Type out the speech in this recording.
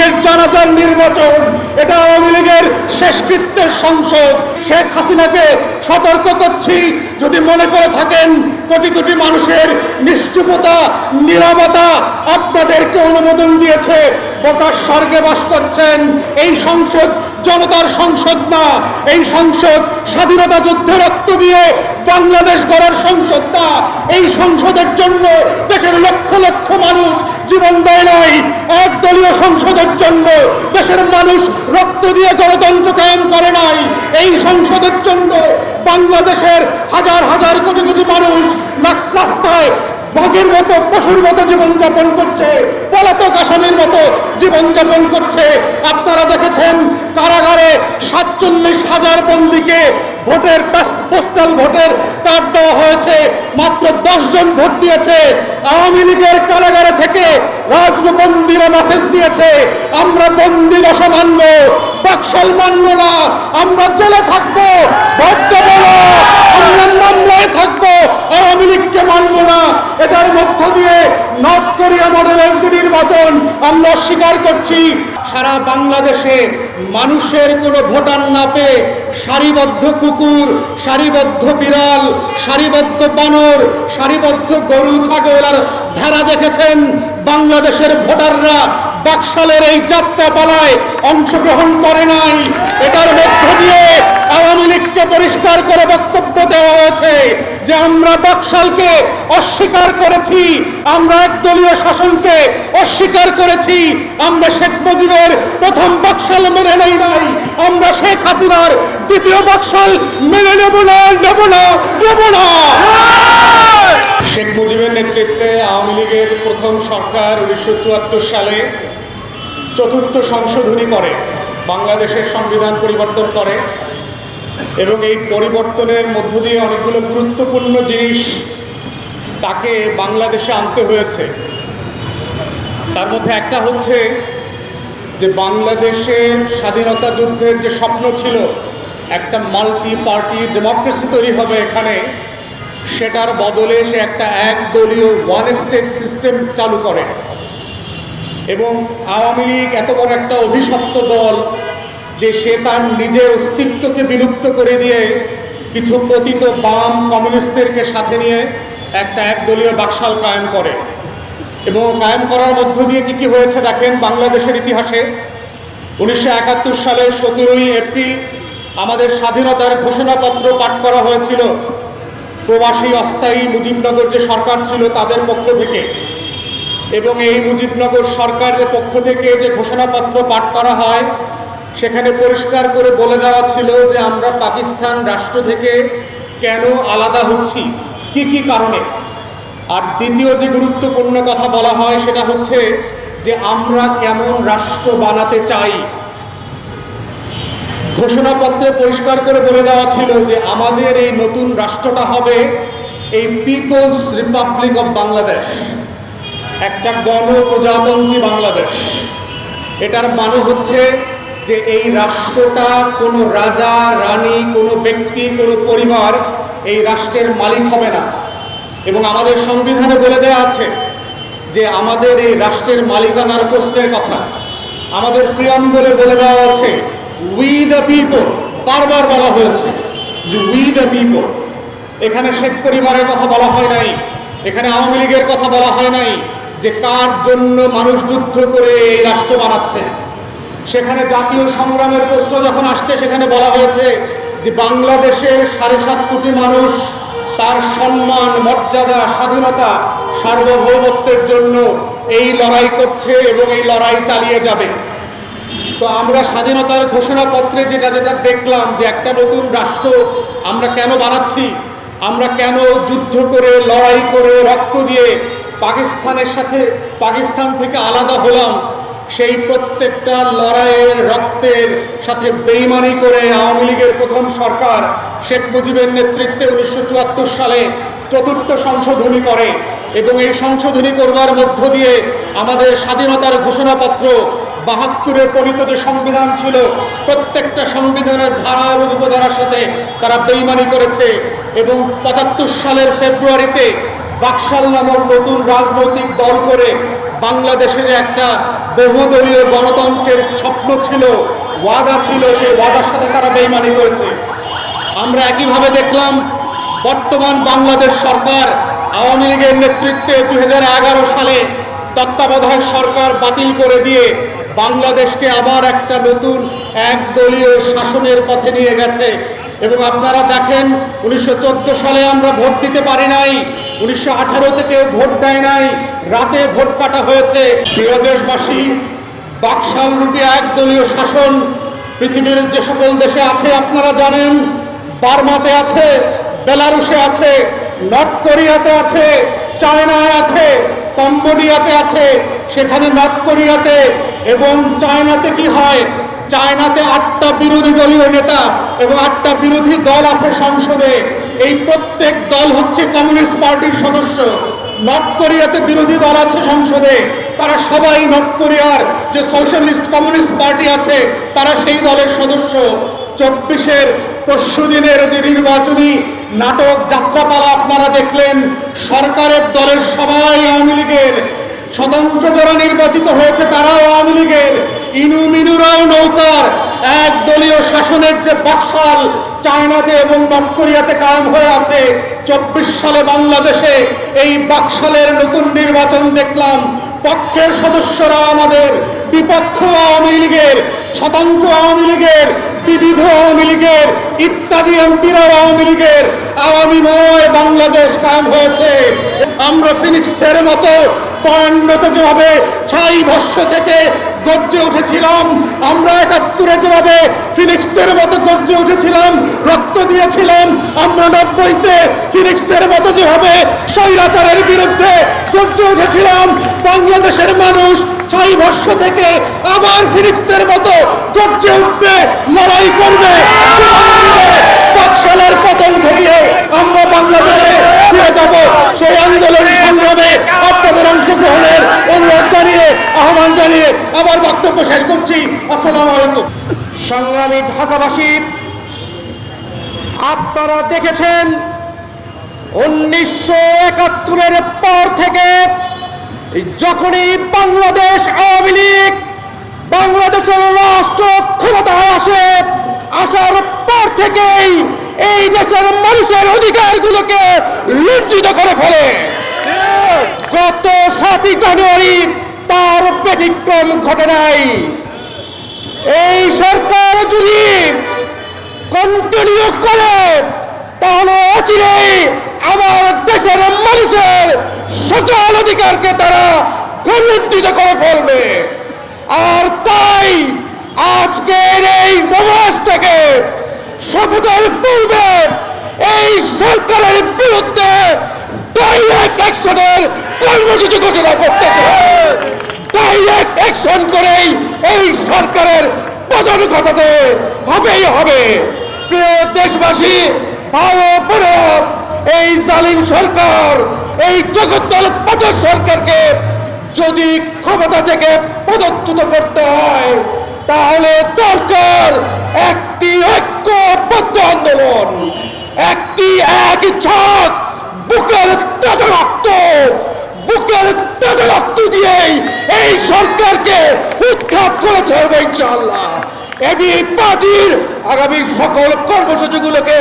লীগের জানাজার নির্বাচন, এটা আওয়ামী লীগের শেষকৃত্যের সংসদ। শেখ হাসিনাকে সতর্ক করছি, যদি মনে করে থাকেন কোটি কোটি মানুষের নিশ্চুপতা নীরবতা আপনাদেরকে অনুমোদন দিয়েছে, বোকার স্বর্গে বাস করছেন। এই সংসদ জনতার সংসদ না, এই সংসদ স্বাধীনতা যুদ্ধে রক্ত দিয়ে বাংলাদেশ গড়ার সংসদ না। এই সংসদের জন্য দেশের লক্ষ লক্ষ মানুষ জীবন দেয় নাই। একদলীয় সংসদের জন্য দেশের মানুষ রক্ত দিয়ে গণতন্ত্র কায়েম করে নাই। এই সংসদের জন্য বাংলাদেশের হাজার হাজার কোটি কোটি মানুষ রাস্তায় বাঘের মতো পশুর মতো জীবনযাপন করছে, পলাতক আসামির মতো জীবনযাপন করছে। আপনারা দেখেছেন কারাগারে 47,000 বন্দীকে ভোটের পোস্টাল ভোটের কার্ড দেওয়া হয়েছে, মাত্র 10 জন ভোট দিয়েছে। আওয়ামী লীগের কারাগারে থেকে রাজবন্দীরা মেসেজ দিয়েছে, আমরা বন্দী দশা মানব, বাকশাল মানব না, আমরা জেলে থাকবো, ভোট দেব না, আমরা মামলায় থাকবো, আওয়ামী লীগকে মানব না। এটার মধ্য দিয়ে নর্থ কোরিয়া মডেলের যে নির্বাচন আমরা অস্বীকার করছি। সারা বাংলাদেশে মানুষের কোনো ভোটার না পেয়ে সারিবদ্ধ কুকুর, সারিবদ্ধ বিড়াল, সারিবদ্ধ বানর, সারিবদ্ধ গরু ছাগল আর ভেড়া দেখেছেন। বাংলাদেশের ভোটাররা বাকশালের এই যাত্রাপালায় অংশগ্রহণ করে নাই। এটার মধ্য দিয়ে আওয়ামী লীগকে পরিষ্কার করে বক্তব্য দেওয়া হয়েছে যে আমরা বাকশালকে অস্বীকার করেছি, আমরা একদলীয় শাসনকে অস্বীকার করেছি, আমরা শেখ মুজিবের প্রথম বাকশাল মেনে নেই নাই, আমরা শেখ হাসিনার দ্বিতীয় বাকশাল মেনে নেব না, নেব না, নেব না। শেখ মুজিবের নেতৃত্বে আওয়ামী লীগের প্রথম সরকার 1974 সালে 4র্থ সংশোধনী করে, বাংলাদেশের সংবিধান পরিবর্তন করে এবং এই পরিবর্তনের মধ্য দিয়ে অনেকগুলো গুরুত্বপূর্ণ জিনিস তাকে বাংলাদেশে আনতে হয়েছে। তার মধ্যে একটা হচ্ছে যে বাংলাদেশের স্বাধীনতা যুদ্ধের যে স্বপ্ন ছিল একটা মাল্টি পার্টি ডেমোক্রেসি তৈরি হবে এখানে, সেটার বদলে সে একটা একদলীয় ওয়ান স্টেট সিস্টেম চালু করে। এবং আওয়ামী লীগ এত বড় একটা অভিশপ্ত দল যে সে তার নিজের অস্তিত্বকে বিলুপ্ত করে দিয়ে কিছু পতিত বাম কমিউনিস্টদেরকে সাথে নিয়ে একটা একদলীয় বাকশাল কায়েম করে। এবং কায়েম করার মধ্য দিয়ে কি কি হয়েছে দেখেন বাংলাদেশের ইতিহাসে। 1971 সালের 17ই এপ্রিল আমাদের স্বাধীনতার ঘোষণাপত্র পাঠ করা হয়েছিল প্রবাসী অস্থায়ী মুজিবনগর যে সরকার ছিল তাদের পক্ষ থেকে। এবং এই মুজিবনগর সরকারের পক্ষ থেকে যে ঘোষণাপত্র পাঠ করা হয় সেখানে পরিষ্কার করে বলে দেওয়া ছিল যে আমরা পাকিস্তান রাষ্ট্র থেকে কেন আলাদা হচ্ছি, কি কি কারণে। আর দ্বিতীয় যে গুরুত্বপূর্ণ কথা বলা হয় সেটা হচ্ছে যে আমরা কেমন রাষ্ট্র বানাতে চাই। ঘোষণাপত্রে পরিষ্কার করে বলে দেওয়া ছিল যে আমাদের এই নতুন রাষ্ট্রটা হবে এই পিপলস রিপাবলিক অফ বাংলাদেশ, একটা গণপ্রজাতন্ত্রী বাংলাদেশ। এটার মানে হচ্ছে যে এই রাষ্ট্রটা কোনো রাজা রানী, কোনো ব্যক্তি, কোনো পরিবার এই রাষ্ট্রের মালিক হবে না। এবং আমাদের সংবিধানে বলে দেওয়া আছে যে আমাদের এই রাষ্ট্রের মালিকানার প্রশ্নের কথা আমাদের প্রিয়াম্বলে বলে দেওয়া আছে উই দ্য পিপল, বারবার বলা হয়েছে যে উই দ্য পিপল। এখানে শেখ পরিবারের কথা বলা হয় নাই, এখানে আওয়ামী লীগের কথা বলা হয় নাই যে কার জন্য মানুষ যুদ্ধ করে এই রাষ্ট্র বানাচ্ছে। সেখানে জাতীয় সংগ্রামের প্রশ্ন যখন আসছে সেখানে বলা হয়েছে যে বাংলাদেশের 7.5 কোটি মানুষ তার সম্মান, মর্যাদা, স্বাধীনতা, সার্বভৌমত্বের জন্য এই লড়াই করছে এবং এই লড়াই চালিয়ে যাবে। তো আমরা স্বাধীনতার ঘোষণাপত্রে যেটা যেটা দেখলাম যে একটা নতুন রাষ্ট্র আমরা কেন বানাচ্ছি, আমরা কেন যুদ্ধ করে লড়াই করে রক্ত দিয়ে পাকিস্তানের সাথে পাকিস্তান থেকে আলাদা হলাম, সেই প্রত্যেকটা লড়াইয়ের রক্তের সাথে বেইমানি করে আওয়ামী লীগের প্রথম সরকার শেখ মুজিবের নেতৃত্বে 1974 সালে 4র্থ সংশোধনী করে। এবং এই সংশোধনী করবার মধ্য দিয়ে আমাদের স্বাধীনতার ঘোষণাপত্র 72-এর প্রণীত যে সংবিধান ছিল প্রত্যেকটা সংবিধানের ধারা এবং উপধারার সাথে তারা বেইমানি করেছে। এবং 75 সালের ফেব্রুয়ারিতে বাকশাল নামক নতুন রাজনৈতিক দল করে বাংলাদেশে যে একটা বহুদলীয় গণতন্ত্রের স্বপ্ন ছিল, ওয়াদা ছিল, সেই ওয়াদার সাথে তারা বেইমানি করেছে। আমরা একইভাবে দেখলাম বর্তমান বাংলাদেশ সরকার আওয়ামী লীগের নেতৃত্বে 2011 সালে তত্ত্বাবধায়ক সরকার বাতিল করে দিয়ে বাংলাদেশকে আবার একটা নতুন একদলীয় শাসনের পথে নিয়ে গেছে। এবং আপনারা দেখেন 1914 সালে আমরা ভোট দিতে পারি নাই, 1918 কেউ ভোট দেয় নাই, রাতে ভোট কাটা হয়েছে। প্রিয় দেশবাসী, বাকশাল রূপী একদলীয় শাসন পৃথিবীর যে সকল দেশে আছে আপনারা জানেন। বার্মাতে আছে, বেলারুশে আছে, নর্থ কোরিয়াতে আছে, চায়নায় আছে, কম্বোডিয়াতে আছে। সেখানে নর্থ কোরিয়াতে এবং চায়নাতে কি হয়, চায়নাতে 8টা বিরোধী দলীয় নেতা এবং 8টা বিরোধী দল আছে সংসদে। এই প্রত্যেক দল হচ্ছে কমিউনিস্ট পার্টির সদস্য। নর্থ কোরিয়াতে বিরোধী দল আছে সংসদে, তারা সবাই নর্থ কোরিয়ার যে সোশ্যালিস্ট কমিউনিস্ট পার্টি আছে তারা সেই দলের সদস্য। 24-এর পরশুদিনের যে নির্বাচনী নাটক যাত্রাপালা আপনারা দেখলেন, সরকারের দলের সবাই আওয়ামী লীগের, স্বতন্ত্র যারা নির্বাচিত হয়েছে তারাও আওয়ামী লীগের, ইনু মিনুরাও নৌকার। একদলীয় শাসনের যে বাকশাল চায়নাতে এবং নর্থ কোরিয়াতে কায়েম হয়ে আছে, 24 সালে বাংলাদেশে এই বাকশালের নতুন নির্বাচন দেখলাম। পক্ষের সদস্যরা আমাদের, বিপক্ষ আওয়ামী লীগের, স্বতন্ত্র আওয়ামী লীগের, বিবিধ আওয়ামী লীগের ইত্যাদি এমপিরাও আওয়ামী লীগের। আওয়ামীময় বাংলাদেশ কায়েম হয়েছে। আমরা ফিনিক্সের মতো 52-তে যেভাবে ছাই ভস্য থেকে গর্জে উঠেছিলাম, আমরা 71-এ যেভাবে ফিনিক্সের মতো গর্জে উঠেছিলাম, রক্ত দিয়েছিলাম, আমরা 90-তে ফিনিক্সের মতো যেভাবে স্বৈরাচারের বিরুদ্ধে গর্জে উঠেছিলাম, বাংলাদেশের মানুষ ছাই ভস্য থেকে আবার ফিনিক্সের মতো গর্জে উঠবে, লড়াই করবে। বাকশালের পতন ঘটিয়ে আমরা বাংলাদেশে ফিরে যাব। সেই আন্দোলন সংগ্রামে আপনাদের অংশগ্রহণের অনুরোধ জানিয়ে, আহ্বান জানিয়ে আমার বক্তব্য শেষ করছি। আসসালামু আলাইকুম। সংগ্রামী ঢাকাবাসী, আপনারা দেখেছেন 1971-এর পর থেকে যখনই বাংলাদেশ আওয়ামী লীগ বাংলাদেশের রাষ্ট্র ক্ষমতায় আসার পর থেকেই এই দেশের মানুষের অধিকারগুলোকে লুণ্ঠিত করে ফেলে। গত 7 জানুয়ারি তার ব্যতিক্রম ঘটে নাই। এই সরকার যদি কন্টিনিউ করে তাহলে অচিরেই আমার দেশের মানুষের সকল অধিকারকে তারা লুণ্ঠিত করে ফেলবে। আর তাই আজকের এই সমাজ থেকে শপথের পূর্বে এই সরকারের বিরুদ্ধে ডাইরেক্ট অ্যাকশনের কর্মসূচি ঘোষণা করতেছে। ডাইরেক্ট অ্যাকশন করেই এই সরকারের পতন ঘটাতে হবে। প্রিয় দেশবাসী, ভাই ও বোনেরা, এই জালিম সরকার, এই জগদ্দল পাথর সরকারকে যদি ক্ষমতা থেকে পদচ্যুত করতে হয় তাহলে দরকার একটি ঐক্যবদ্ধ আন্দোলন, একটি এক ঝাঁক বুকের তাজা রক্ত দিয়েই এই সরকারকে উৎখাত করে ছাড়বে ইনশাআল্লাহ। এবি পার্টির আগামী সকল কর্মসূচিগুলোকে